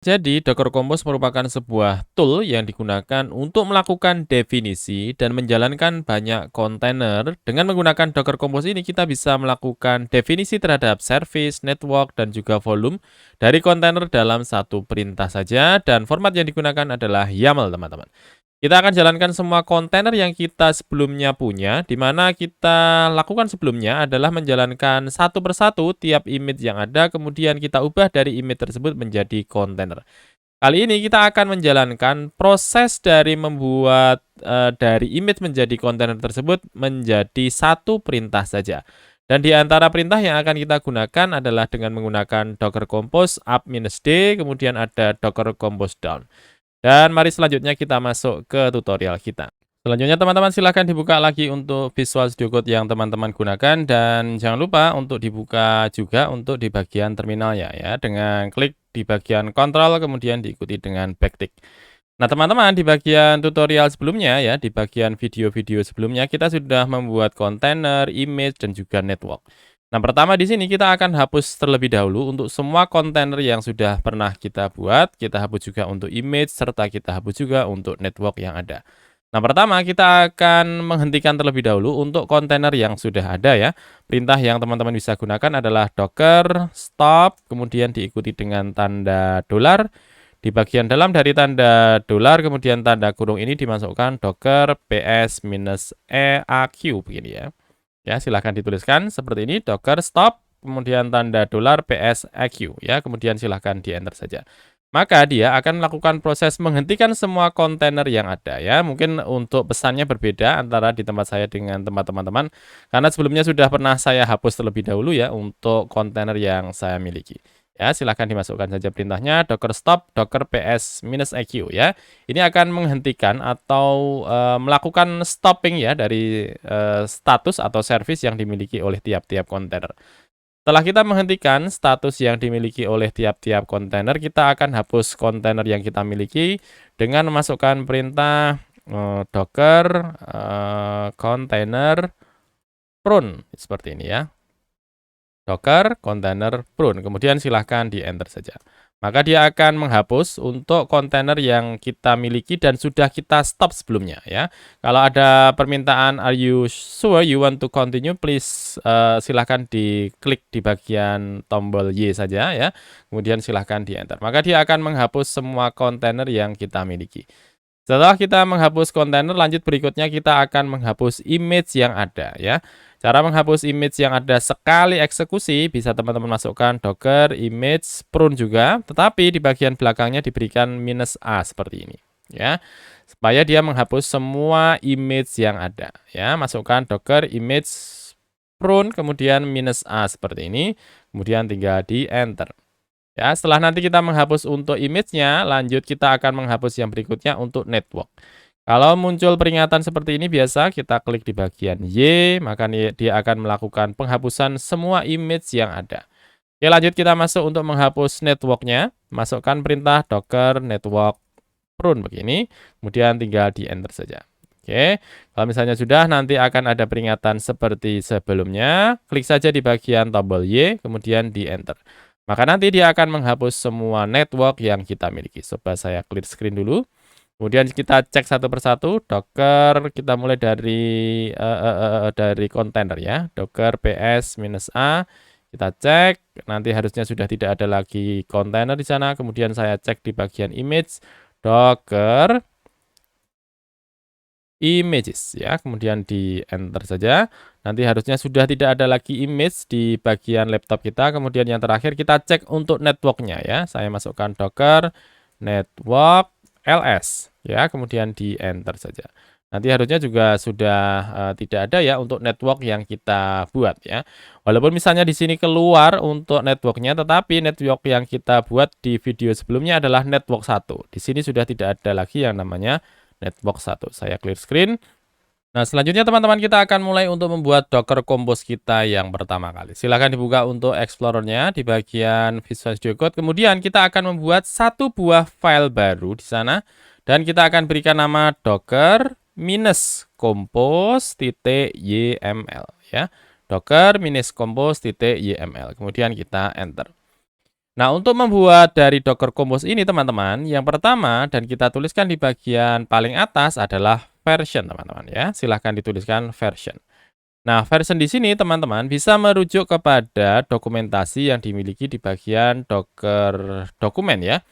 Jadi, Docker Compose merupakan sebuah tool yang digunakan untuk melakukan definisi dan menjalankan banyak kontainer. Dengan menggunakan Docker Compose ini, kita bisa melakukan definisi terhadap service, network, dan juga volume dari kontainer dalam satu perintah saja. Dan format yang digunakan adalah YAML, teman-teman. Kita akan jalankan semua kontainer yang kita sebelumnya punya, di mana kita lakukan sebelumnya adalah menjalankan satu persatu tiap image yang ada, kemudian kita ubah dari image tersebut menjadi kontainer. Kali ini kita akan menjalankan proses dari membuat dari image menjadi kontainer tersebut menjadi satu perintah saja. Dan di antara perintah yang akan kita gunakan adalah dengan menggunakan Docker Compose up-d, kemudian ada Docker Compose down. Dan mari selanjutnya kita masuk ke tutorial kita. Selanjutnya teman-teman silahkan dibuka lagi untuk Visual Studio Code yang teman-teman gunakan dan jangan lupa untuk dibuka juga untuk di bagian terminalnya ya dengan klik di bagian kontrol kemudian diikuti dengan backtick. Nah teman-teman di bagian tutorial sebelumnya ya di bagian video-video sebelumnya kita sudah membuat kontainer, image dan juga network. Nah, pertama di sini kita akan hapus terlebih dahulu untuk semua kontainer yang sudah pernah kita buat, kita hapus juga untuk image, serta kita hapus juga untuk network yang ada. Nah, pertama kita akan menghentikan terlebih dahulu untuk kontainer yang sudah ada ya. Perintah yang teman-teman bisa gunakan adalah docker stop, kemudian diikuti dengan tanda dolar. Di bagian dalam dari tanda dolar, kemudian tanda kurung ini dimasukkan docker ps-eaq begini ya. Ya, silahkan dituliskan seperti ini, docker stop, kemudian tanda dolar PSEQ, ya, kemudian silahkan di-enter saja. Maka dia akan melakukan proses menghentikan semua kontainer yang ada, ya. Mungkin untuk pesannya berbeda antara di tempat saya dengan tempat teman-teman, karena sebelumnya sudah pernah saya hapus terlebih dahulu ya, untuk kontainer yang saya miliki. Ya, silahkan dimasukkan saja perintahnya, docker stop, docker ps-eq, ya. Ini akan menghentikan atau melakukan stopping ya dari status atau service yang dimiliki oleh tiap-tiap kontainer. Setelah kita menghentikan status yang dimiliki oleh tiap-tiap kontainer, kita akan hapus kontainer yang kita miliki dengan memasukkan perintah docker container prune seperti ini ya. Docker container prune, kemudian silahkan di-enter saja. Maka dia akan menghapus untuk kontainer yang kita miliki dan sudah kita stop sebelumnya ya. Kalau ada permintaan are you sure you want to continue, please silahkan diklik di bagian tombol Y saja ya. Kemudian silahkan di-enter. Maka dia akan menghapus semua kontainer yang kita miliki. Setelah kita menghapus kontainer, lanjut berikutnya kita akan menghapus image yang ada ya. Cara menghapus image yang ada sekali eksekusi bisa teman-teman masukkan docker image prune juga, tetapi di bagian belakangnya diberikan -a seperti ini ya. Supaya dia menghapus semua image yang ada ya. Masukkan docker image prune kemudian -a seperti ini, kemudian tinggal di enter. Ya, setelah nanti kita menghapus untuk image-nya, lanjut kita akan menghapus yang berikutnya untuk network. Kalau muncul peringatan seperti ini biasa kita klik di bagian Y, maka dia akan melakukan penghapusan semua image yang ada. Oke, lanjut kita masuk untuk menghapus network-nya. Masukkan perintah docker network prune begini, kemudian tinggal di enter saja. Oke, kalau misalnya sudah nanti akan ada peringatan seperti sebelumnya, klik saja di bagian tombol Y, kemudian di enter. Maka nanti dia akan menghapus semua network yang kita miliki. Coba saya clear screen dulu. Kemudian kita cek satu persatu, docker kita mulai dari kontainer ya, docker ps-a, kita cek, nanti harusnya sudah tidak ada lagi kontainer di sana. Kemudian saya cek di bagian image, docker images ya, kemudian di enter saja. Nanti harusnya sudah tidak ada lagi image di bagian laptop kita. Kemudian yang terakhir kita cek untuk networknya ya. Saya masukkan docker network ls ya, kemudian di enter saja. Nanti harusnya juga sudah tidak ada ya untuk network yang kita buat ya. Walaupun misalnya di sini keluar untuk networknya, tetapi network yang kita buat di video sebelumnya adalah network 1. Di sini sudah tidak ada lagi yang namanya network 1. Saya clear screen. Nah, selanjutnya teman-teman kita akan mulai untuk membuat Docker Compose kita yang pertama kali. Silahkan dibuka untuk Explorer-nya di bagian Visual Studio Code. Kemudian kita akan membuat satu buah file baru di sana. Dan kita akan berikan nama docker -compose.yml ya. Docker -compose.yml. Kemudian kita enter. Nah, untuk membuat dari Docker Compose ini teman-teman, yang pertama dan kita tuliskan di bagian paling atas adalah version teman-teman ya. Silahkan dituliskan version. Nah, version di sini teman-teman bisa merujuk kepada dokumentasi yang dimiliki di bagian Docker dokumen ya.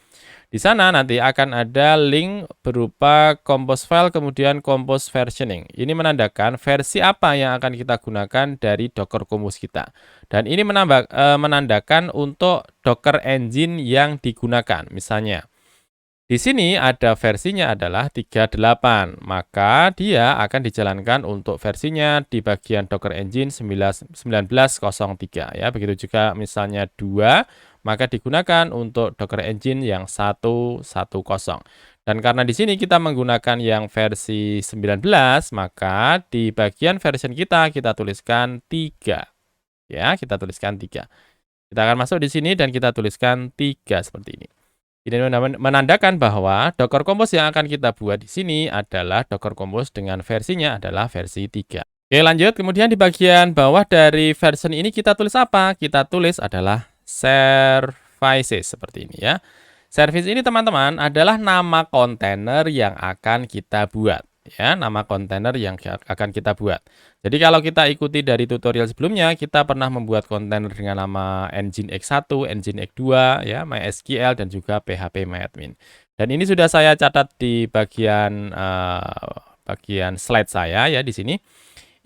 Di sana nanti akan ada link berupa compose file kemudian compose versioning. Ini menandakan versi apa yang akan kita gunakan dari Docker Compose kita. Dan ini menandakan untuk Docker engine yang digunakan. Misalnya, di sini ada versinya adalah 38, maka dia akan dijalankan untuk versinya di bagian Docker Engine 1903 ya. Begitu juga misalnya 2, maka digunakan untuk Docker Engine yang 110. Dan karena di sini kita menggunakan yang versi 19, maka di bagian version kita tuliskan 3. Ya, kita tuliskan 3. Kita akan masuk di sini dan kita tuliskan 3 seperti ini. Ini menandakan bahwa Docker Compose yang akan kita buat di sini adalah Docker Compose dengan versinya adalah versi 3. Oke, lanjut. Kemudian di bagian bawah dari version ini kita tulis apa? Kita tulis adalah services seperti ini ya. Service ini teman-teman adalah nama kontainer yang akan kita buat. Ya, nama kontainer yang akan kita buat. Jadi kalau kita ikuti dari tutorial sebelumnya, kita pernah membuat kontainer dengan nama Nginx1, Nginx2, ya, MySQL, dan juga phpMyAdmin. Dan ini sudah saya catat di bagian slide saya ya di sini.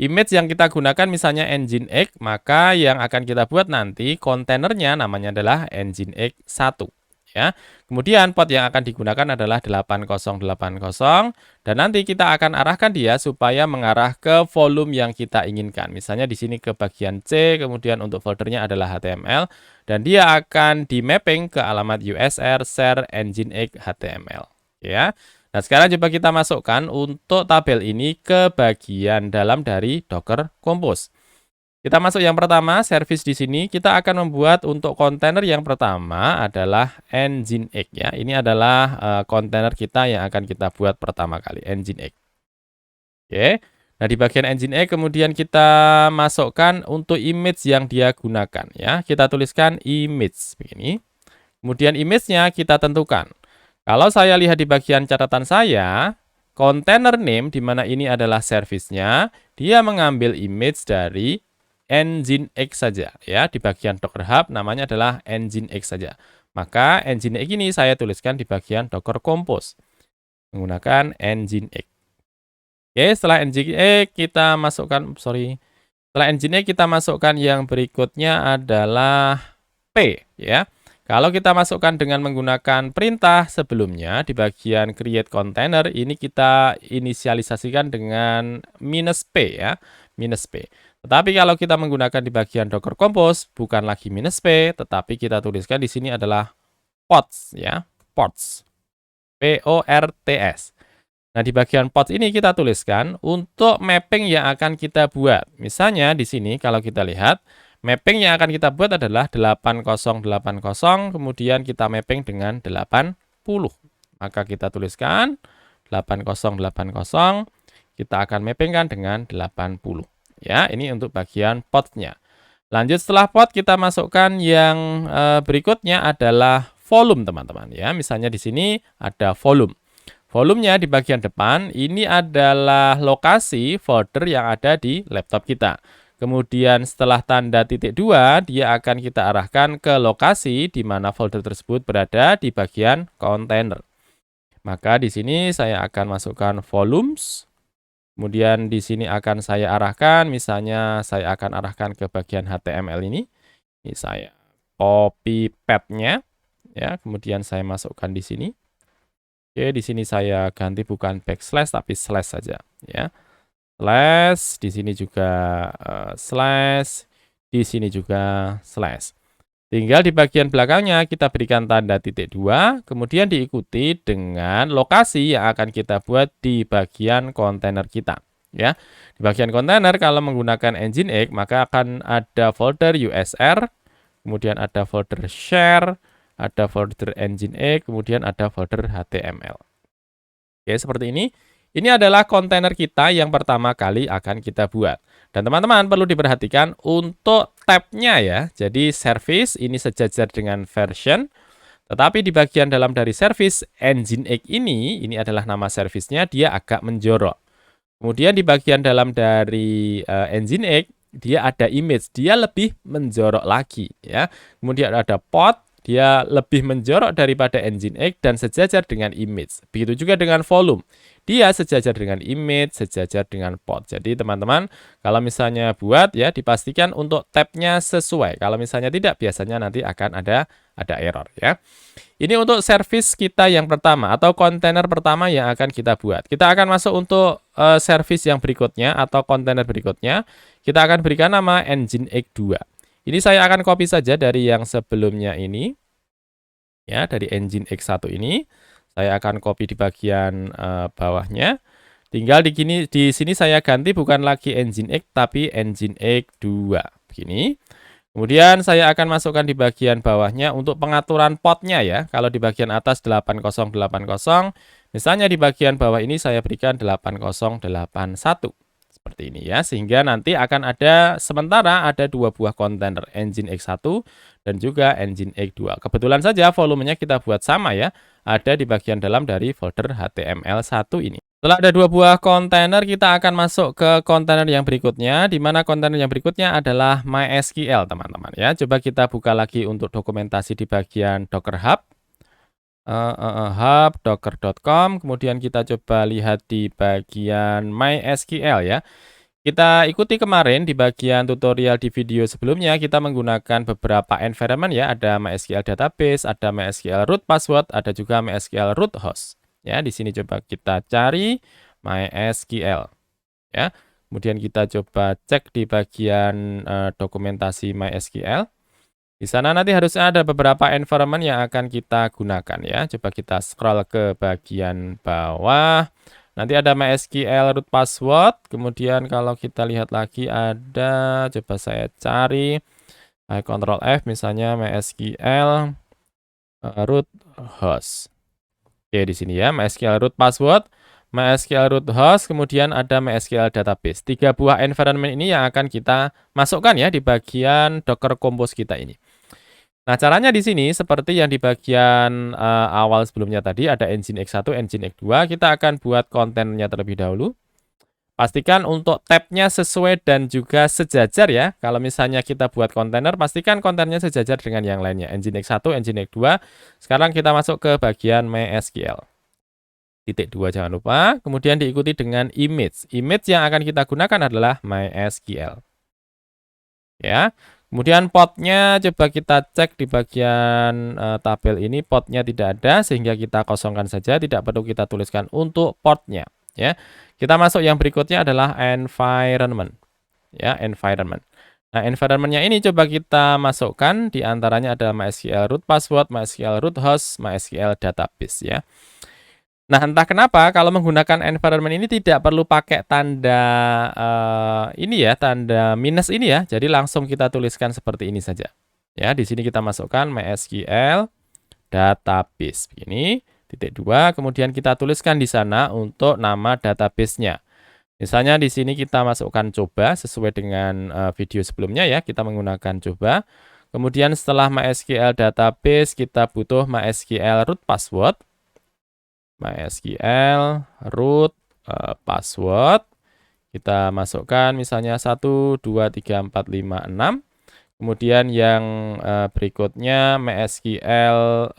Image yang kita gunakan misalnya Nginx, maka yang akan kita buat nanti kontainernya namanya adalah Nginx1. Ya. Kemudian port yang akan digunakan adalah 8080 dan nanti kita akan arahkan dia supaya mengarah ke volume yang kita inginkan. Misalnya di sini ke bagian C, kemudian untuk foldernya adalah HTML dan dia akan di mapping ke alamat usr share nginx html ya. Nah, sekarang coba kita masukkan untuk tabel ini ke bagian dalam dari Docker Compose. Kita masuk yang pertama, service di sini. Kita akan membuat untuk kontainer yang pertama adalah Nginx ya. Ini adalah kontainer kita yang akan kita buat pertama kali, Nginx. Oke. Nah, di bagian Nginx kemudian kita masukkan untuk image yang dia gunakan ya. Kita tuliskan image begini. Kemudian image-nya kita tentukan. Kalau saya lihat di bagian catatan saya, container name di mana ini adalah service-nya, dia mengambil image dari Nginx saja ya. Di bagian Docker Hub namanya adalah Nginx saja. Maka Nginx ini saya tuliskan di bagian Docker Compose menggunakan Nginx. Oke, setelah Nginx kita masukkan setelah Nginx kita masukkan yang berikutnya adalah P ya. Kalau kita masukkan dengan menggunakan perintah sebelumnya di bagian create container ini kita inisialisasikan dengan -p ya, -p. Tetapi kalau kita menggunakan di bagian Docker Compose bukan lagi -p, tetapi kita tuliskan di sini adalah ports ya, ports. P-O-R-T-S. Nah, di bagian ports ini kita tuliskan untuk mapping yang akan kita buat. Misalnya di sini kalau kita lihat mapping yang akan kita buat adalah 8080, kemudian kita mapping dengan 80. Maka kita tuliskan 8080, kita akan mappingkan dengan 80. Ya, ini untuk bagian portnya. Lanjut setelah port kita masukkan yang berikutnya adalah volume teman-teman ya. Misalnya di sini ada volume. Volumenya di bagian depan ini adalah lokasi folder yang ada di laptop kita. Kemudian setelah tanda titik 2, dia akan kita arahkan ke lokasi di mana folder tersebut berada di bagian kontainer. Maka di sini saya akan masukkan volumes. Kemudian di sini akan saya arahkan, misalnya saya akan arahkan ke bagian HTML ini. Ini saya copy path-nya ya, kemudian saya masukkan di sini. Oke, di sini saya ganti bukan backslash tapi slash saja ya. Slash, di sini juga slash, di sini juga slash. Tinggal di bagian belakangnya kita berikan tanda titik 2, kemudian diikuti dengan lokasi yang akan kita buat di bagian kontainer kita. Ya, di bagian kontainer kalau menggunakan Nginx maka akan ada folder usr, kemudian ada folder share, ada folder Nginx, kemudian ada folder HTML. Oke, seperti ini. Ini adalah kontainer kita yang pertama kali akan kita buat. Dan teman-teman perlu diperhatikan untuk tab-nya ya. Jadi service ini sejajar dengan version. Tetapi di bagian dalam dari service Nginx ini adalah nama servicenya, dia agak menjorok. Kemudian di bagian dalam dari Nginx dia ada image, dia lebih menjorok lagi ya. Kemudian ada port, dia lebih menjorok daripada Nginx dan sejajar dengan image. Begitu juga dengan volume. Dia sejajar dengan image, sejajar dengan port. Jadi teman-teman, kalau misalnya buat ya dipastikan untuk tab-nya sesuai. Kalau misalnya tidak, biasanya nanti akan ada error ya. Ini untuk service kita yang pertama atau kontainer pertama yang akan kita buat. Kita akan masuk untuk service yang berikutnya atau kontainer berikutnya. Kita akan berikan nama Nginx 2. Ini saya akan copy saja dari yang sebelumnya ini. Ya, dari Nginx 1 ini. Saya akan copy di bagian bawahnya. Tinggal di sini saya ganti bukan lagi Nginx tapi Nginx 2. Begini. Kemudian saya akan masukkan di bagian bawahnya untuk pengaturan portnya ya. Kalau di bagian atas 8080, misalnya di bagian bawah ini saya berikan 8081. Seperti ini ya, sehingga nanti akan ada sementara ada dua buah kontainer, Nginx 1 dan juga Nginx 2. Kebetulan saja volumenya kita buat sama ya, ada di bagian dalam dari folder HTML1 ini. Setelah ada dua buah kontainer, kita akan masuk ke kontainer yang berikutnya, di mana kontainer yang berikutnya adalah MySQL, teman-teman ya. Coba kita buka lagi untuk dokumentasi di bagian Docker Hub. Hub docker.com, kemudian kita coba lihat di bagian MySQL ya. Kita ikuti kemarin di bagian tutorial di video sebelumnya, kita menggunakan beberapa environment ya, ada MySQL database, ada MySQL root password, ada juga MySQL root host. Ya, di sini coba kita cari MySQL. Ya, kemudian kita coba cek di bagian dokumentasi MySQL. Di sana nanti harusnya ada beberapa environment yang akan kita gunakan ya. Coba kita scroll ke bagian bawah. Nanti ada MySQL root password. Kemudian kalau kita lihat lagi ada, coba saya cari, Ctrl F misalnya MySQL root host. Oke, di sini ya, MySQL root password, MySQL root host, kemudian ada MySQL database. 3 buah environment ini yang akan kita masukkan ya di bagian Docker Compose kita ini. Nah, caranya di sini seperti yang di bagian awal sebelumnya tadi, ada Nginx 1, Nginx 2. Kita akan buat kontennya terlebih dahulu. Pastikan untuk tab-nya sesuai dan juga sejajar ya. Kalau misalnya kita buat kontainer, pastikan kontennya sejajar dengan yang lainnya. Nginx 1, Nginx 2. Sekarang kita masuk ke bagian MySQL. Titik 2 jangan lupa. Kemudian diikuti dengan image. Image yang akan kita gunakan adalah MySQL. Ya. Kemudian portnya coba kita cek di bagian tabel ini. Portnya tidak ada sehingga kita kosongkan saja. Tidak perlu kita tuliskan untuk portnya. Ya, kita masuk yang berikutnya adalah environment. Ya, environment. Nah, environment-nya ini coba kita masukkan. Di antaranya ada MySQL root password, MySQL root host, MySQL database ya. Nah, entah kenapa kalau menggunakan environment ini tidak perlu pakai tanda ini ya, tanda minus ini ya. Jadi langsung kita tuliskan seperti ini saja. Ya, di sini kita masukkan MySQL database. Begini. Titik 2, kemudian kita tuliskan di sana untuk nama database-nya. Misalnya di sini kita masukkan coba sesuai dengan video sebelumnya ya, kita menggunakan coba. Kemudian setelah MySQL database kita butuh MySQL root password. MySQL root password. Kita masukkan misalnya 1 2 3 4 5 6. Kemudian yang berikutnya MySQL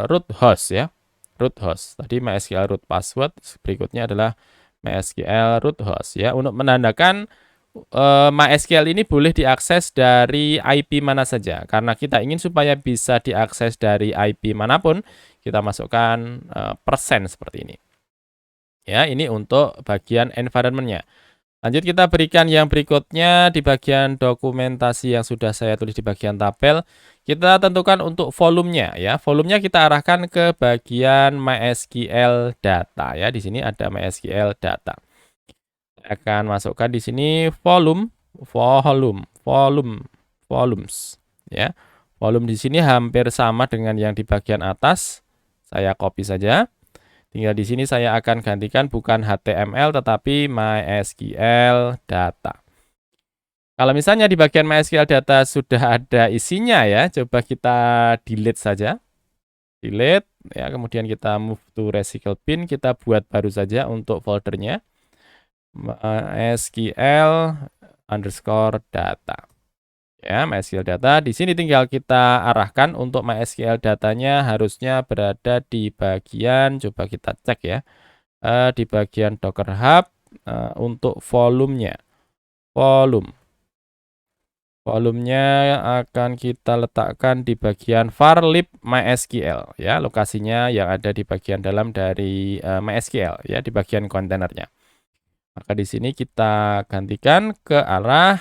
root host ya. Root host. Tadi MySQL root password, berikutnya adalah MySQL root host ya. Untuk menandakan MySQL ini boleh diakses dari IP mana saja. Karena kita ingin supaya bisa diakses dari IP manapun, kita masukkan persen seperti ini. Ya, ini untuk bagian environment-nya. Lanjut kita berikan yang berikutnya di bagian dokumentasi yang sudah saya tulis di bagian tabel. Kita tentukan untuk volumenya ya. Volumenya kita arahkan ke bagian MySQL data ya. Di sini ada MySQL data. Saya akan masukkan di sini volumes ya. Volume di sini hampir sama dengan yang di bagian atas. Saya copy saja. Tinggal di sini saya akan gantikan bukan HTML tetapi MySQL data. Kalau misalnya di bagian MySQL data sudah ada isinya ya, coba kita delete saja. Delete ya, kemudian kita move to recycle bin, kita buat baru saja untuk foldernya. MySQL_data. Ya, MySQL data. Di sini tinggal kita arahkan untuk MySQL datanya harusnya berada di bagian, coba kita cek ya, di bagian Docker Hub untuk volumenya. Volumenya akan kita letakkan di bagian var lib MySQL ya, lokasinya yang ada di bagian dalam dari MySQL ya, di bagian kontainernya. Maka di sini kita gantikan ke arah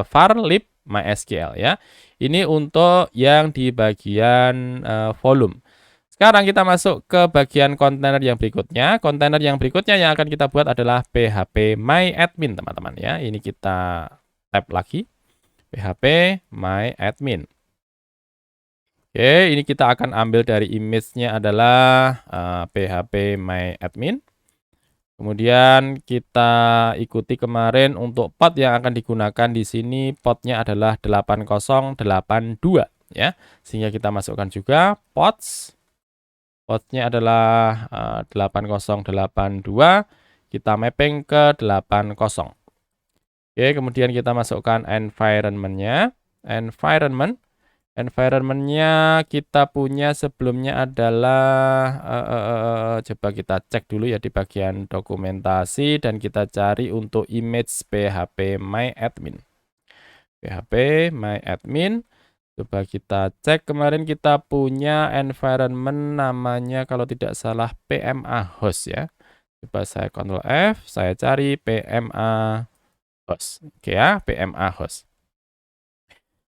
var lib MySQL ya. Ini untuk yang di bagian volume. Sekarang kita masuk ke bagian kontainer yang berikutnya. Kontainer yang berikutnya yang akan kita buat adalah PHP MyAdmin, teman-teman ya. Ini kita tab lagi. PHP MyAdmin. Oke, ini kita akan ambil dari image-nya adalah PHP MyAdmin. Kemudian kita ikuti kemarin untuk port yang akan digunakan di sini, portnya adalah 8082 ya. Sehingga kita masukkan juga portnya adalah 8082, kita mapping ke 80. Oke, kemudian kita masukkan environment-nya. Environment-nya kita punya sebelumnya adalah coba kita cek dulu ya di bagian dokumentasi dan kita cari untuk image PHP MyAdmin. PHP MyAdmin. Coba kita cek, kemarin kita punya environment namanya kalau tidak salah PMA host ya. Coba saya Ctrl F, saya cari PMA host. Oke ya, PMA host.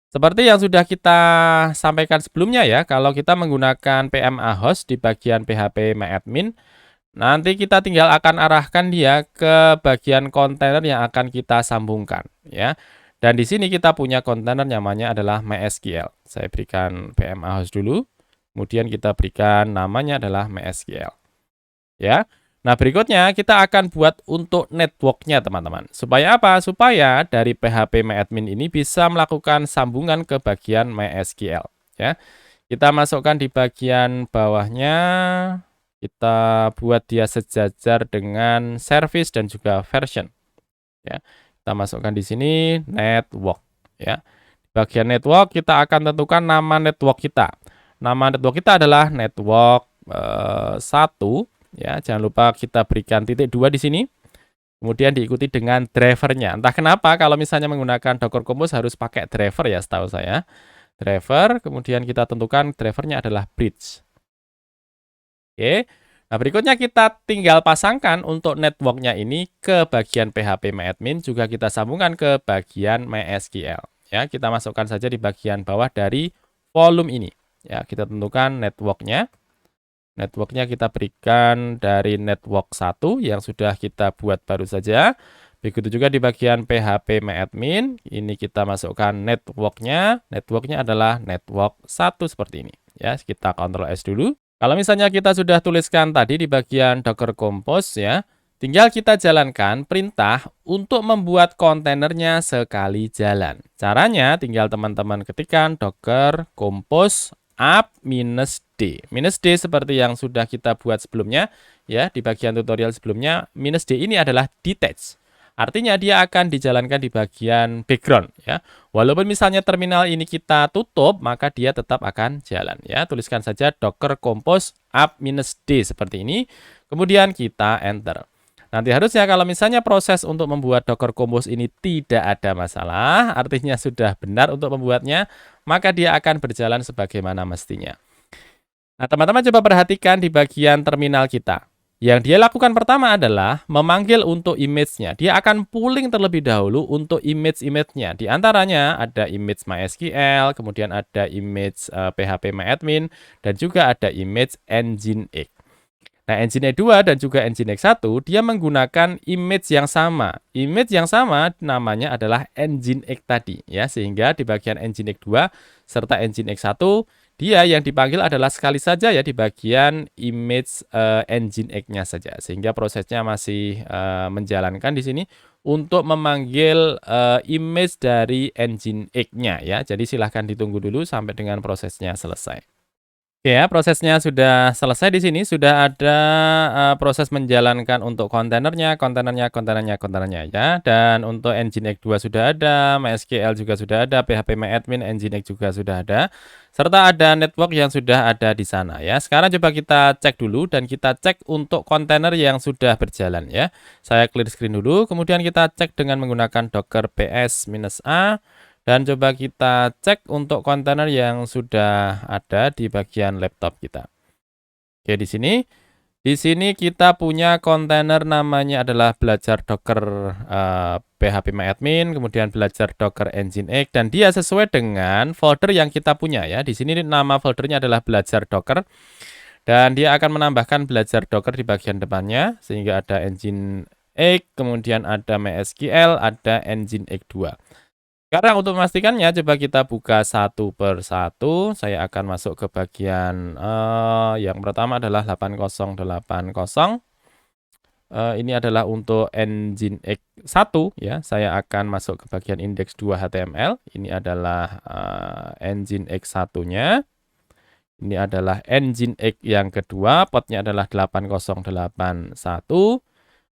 Seperti yang sudah kita sampaikan sebelumnya ya, kalau kita menggunakan PMA host di bagian PHP MyAdmin, nanti kita tinggal akan arahkan dia ke bagian kontainer yang akan kita sambungkan ya. Dan di sini kita punya kontainer namanya adalah MySQL. Saya berikan PMA host dulu, kemudian kita berikan namanya adalah MySQL. Ya. Nah, berikutnya kita akan buat untuk networknya, teman-teman. Supaya apa? Supaya dari PHP MyAdmin ini bisa melakukan sambungan ke bagian MySQL. Ya. Kita masukkan di bagian bawahnya, kita buat dia sejajar dengan service dan juga version. Ya. Kita masukkan di sini network. Ya. Di bagian network kita akan tentukan nama network kita. Nama network kita adalah network 1. Ya, jangan lupa kita berikan titik 2 di sini. Kemudian diikuti dengan drivernya. Entah kenapa kalau misalnya menggunakan Docker Compose harus pakai driver ya, setahu saya. Driver, kemudian kita tentukan drivernya adalah bridge. Oke. Nah, berikutnya kita tinggal pasangkan untuk networknya ini ke bagian PHP MyAdmin, juga kita sambungkan ke bagian MySQL. Ya, kita masukkan saja di bagian bawah dari volume ini. Ya, kita tentukan networknya. Networknya kita berikan dari network 1 yang sudah kita buat baru saja. Begitu juga di bagian PHP MyAdmin, ini kita masukkan networknya. Networknya adalah network 1 seperti ini. Ya, kita Ctrl S dulu. Kalau misalnya kita sudah tuliskan tadi di bagian Docker Compose ya, tinggal kita jalankan perintah untuk membuat kontainernya sekali jalan. Caranya tinggal teman-teman ketikkan Docker Compose up -d. -d seperti yang sudah kita buat sebelumnya ya, di bagian tutorial sebelumnya. -d ini adalah detach. Artinya dia akan dijalankan di bagian background ya. Walaupun misalnya terminal ini kita tutup, maka dia tetap akan jalan ya. Tuliskan saja Docker Compose up -d seperti ini. Kemudian kita enter. Nanti harusnya kalau misalnya proses untuk membuat Docker Compose ini tidak ada masalah, artinya sudah benar untuk membuatnya, maka dia akan berjalan sebagaimana mestinya. Nah, teman-teman coba perhatikan di bagian terminal kita. Yang dia lakukan pertama adalah memanggil untuk image-nya. Dia akan pooling terlebih dahulu untuk image-nya. Di antaranya ada image MySQL, kemudian ada image PHP MyAdmin, dan juga ada image Nginx. Nah, Nginx 2 dan juga Nginx 1, dia menggunakan image yang sama. Image yang sama namanya adalah Nginx tadi, ya. Sehingga di bagian Nginx 2 serta Nginx 1, dia yang dipanggil adalah sekali saja ya di bagian image Nginx-nya saja, sehingga prosesnya masih menjalankan di sini untuk memanggil image dari Nginx-nya ya. Jadi silahkan ditunggu dulu sampai dengan prosesnya selesai. Oke ya, prosesnya sudah selesai di sini, sudah ada proses menjalankan untuk kontainernya ya. Dan untuk Nginx 2 sudah ada, MySQL juga sudah ada, phpMyAdmin, Nginx juga sudah ada, serta ada network yang sudah ada di sana ya. Sekarang coba kita cek dulu dan kita cek untuk kontainer yang sudah berjalan ya. Saya clear screen dulu, kemudian kita cek dengan menggunakan docker ps-a. Dan coba kita cek untuk kontainer yang sudah ada di bagian laptop kita. Oke, di sini kita punya kontainer namanya adalah belajar docker phpMyAdmin, kemudian belajar docker Nginx, dan dia sesuai dengan folder yang kita punya ya. Di sini nama foldernya adalah belajar docker, dan dia akan menambahkan belajar docker di bagian depannya, sehingga ada Nginx, kemudian ada MySQL, ada Nginx 2. Sekarang untuk memastikannya, coba kita buka satu per satu. Saya akan masuk ke bagian yang pertama adalah 8080. Ini adalah untuk Nginx 1 ya. Saya akan masuk ke bagian index 2 HTML. Ini adalah Nginx 1-nya. Ini adalah Nginx yang kedua, portnya adalah 8081.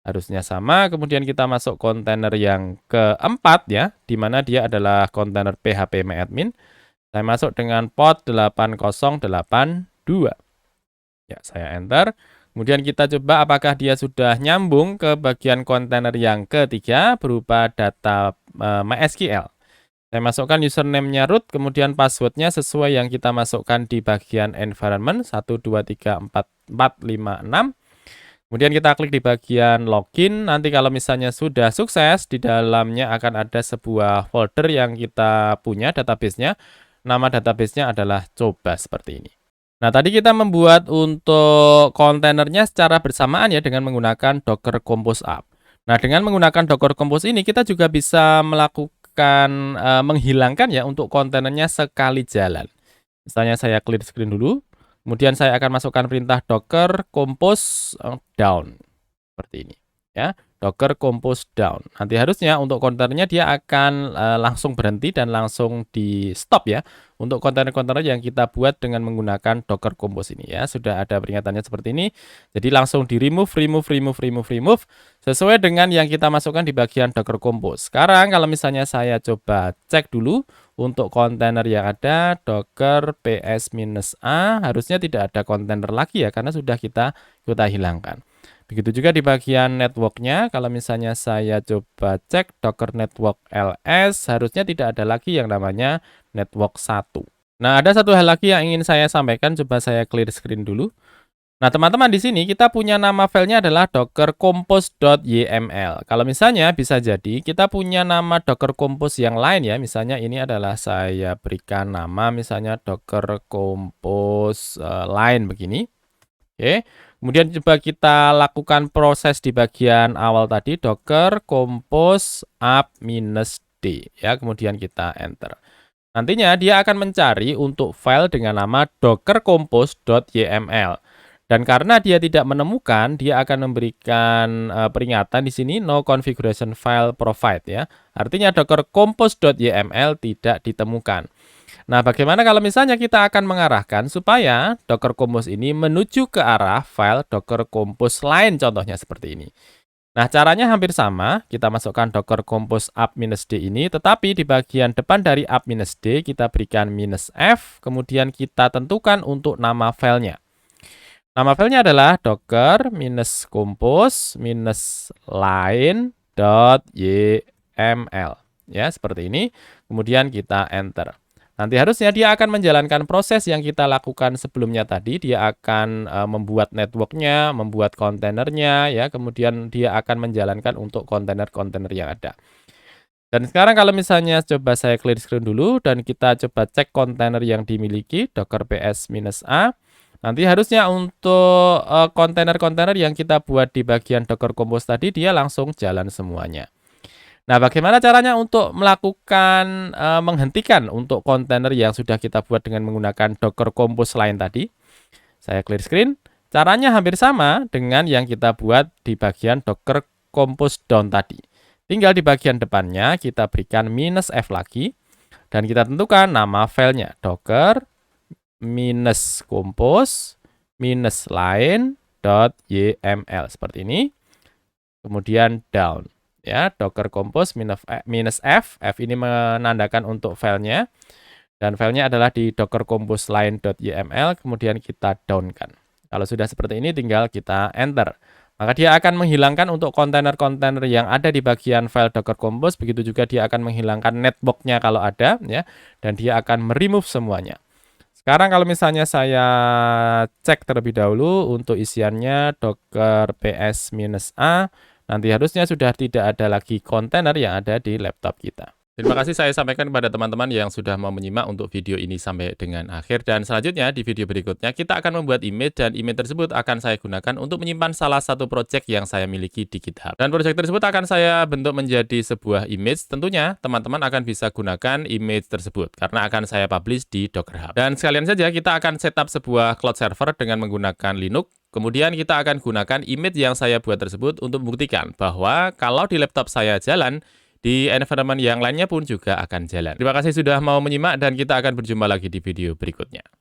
Harusnya sama. Kemudian kita masuk kontainer yang keempat ya, di mana dia adalah kontainer phpMyAdmin. Saya masuk dengan port 8082. Ya, saya enter. Kemudian kita coba apakah dia sudah nyambung ke bagian kontainer yang ketiga berupa data MySQL. Saya masukkan username-nya root, kemudian passwordnya sesuai yang kita masukkan di bagian environment 1234456. Kemudian kita klik di bagian login. Nanti kalau misalnya sudah sukses, di dalamnya akan ada sebuah folder yang kita punya database-nya. Nama database-nya adalah coba seperti ini. Nah, tadi kita membuat untuk kontainernya secara bersamaan ya dengan menggunakan Docker Compose App. Nah, dengan menggunakan Docker Compose ini kita juga bisa melakukan menghilangkan ya untuk kontainernya sekali jalan. Misalnya saya clear screen dulu. Kemudian saya akan masukkan perintah docker compose down seperti ini ya, docker compose down. Nanti harusnya untuk kontainernya dia akan langsung berhenti dan langsung di stop ya untuk kontainer-kontainer yang kita buat dengan menggunakan docker compose ini ya. Sudah ada peringatannya seperti ini. Jadi langsung di remove sesuai dengan yang kita masukkan di bagian docker compose. Sekarang kalau misalnya saya coba cek dulu untuk kontainer yang ada docker ps-a, harusnya tidak ada kontainer lagi ya, karena sudah kita hilangkan. Begitu juga di bagian networknya, kalau misalnya saya coba cek docker network ls, harusnya tidak ada lagi yang namanya network 1. Nah, ada satu hal lagi yang ingin saya sampaikan, coba saya clear screen dulu. Nah, teman-teman, di sini kita punya nama filenya adalah docker compose.yml. Kalau misalnya bisa jadi kita punya nama docker compose yang lain ya. Misalnya ini adalah saya berikan nama misalnya docker compose lain begini. Oke. Kemudian coba kita lakukan proses di bagian awal tadi docker compose app-d ya. Kemudian kita enter. Nantinya dia akan mencari untuk file dengan nama docker compose.yml. Dan karena dia tidak menemukan, dia akan memberikan peringatan di sini no configuration file provide ya. Artinya docker compose.yml tidak ditemukan. Nah, bagaimana kalau misalnya kita akan mengarahkan supaya docker compose ini menuju ke arah file docker compose lain, contohnya seperti ini. Nah, caranya hampir sama. Kita masukkan docker compose app-d ini, tetapi di bagian depan dari app-d kita berikan "-f", kemudian kita tentukan untuk nama filenya. Nama filenya adalah docker-compose-line.yml ya, seperti ini. Kemudian kita enter. Nanti harusnya dia akan menjalankan proses yang kita lakukan sebelumnya tadi. Dia akan membuat networknya, membuat kontainernya ya, kemudian dia akan menjalankan untuk kontainer-kontainer yang ada. Dan sekarang kalau misalnya coba saya clear screen dulu dan kita coba cek kontainer yang dimiliki docker ps-a. Nanti harusnya untuk kontainer-kontainer yang kita buat di bagian docker compose tadi dia langsung jalan semuanya. Nah, bagaimana caranya untuk melakukan, menghentikan untuk kontainer yang sudah kita buat dengan menggunakan Docker Compose lain tadi? Saya clear screen. Caranya hampir sama dengan yang kita buat di bagian Docker Compose down tadi. Tinggal di bagian depannya kita berikan -f lagi dan kita tentukan nama filenya docker -compose -line.yml seperti ini. Kemudian down ya, docker compose -f ini menandakan untuk filenya dan filenya adalah di docker compose line.yml, kemudian kita down-kan. Kalau sudah seperti ini tinggal kita enter. Maka dia akan menghilangkan untuk kontainer-kontainer yang ada di bagian file docker compose, begitu juga dia akan menghilangkan netbox-nya kalau ada ya, dan dia akan meremove semuanya. Sekarang kalau misalnya saya cek terlebih dahulu untuk isiannya docker ps-a, nanti harusnya sudah tidak ada lagi kontainer yang ada di laptop kita. Terima kasih saya sampaikan kepada teman-teman yang sudah mau menyimak untuk video ini sampai dengan akhir. Dan selanjutnya di video berikutnya kita akan membuat image dan image tersebut akan saya gunakan untuk menyimpan salah satu project yang saya miliki di GitHub. Dan project tersebut akan saya bentuk menjadi sebuah image. Tentunya teman-teman akan bisa gunakan image tersebut karena akan saya publish di Docker Hub. Dan sekalian saja kita akan setup sebuah cloud server dengan menggunakan Linux. Kemudian kita akan gunakan image yang saya buat tersebut untuk membuktikan bahwa kalau di laptop saya jalan, di environment yang lainnya pun juga akan jalan. Terima kasih sudah mau menyimak dan kita akan berjumpa lagi di video berikutnya.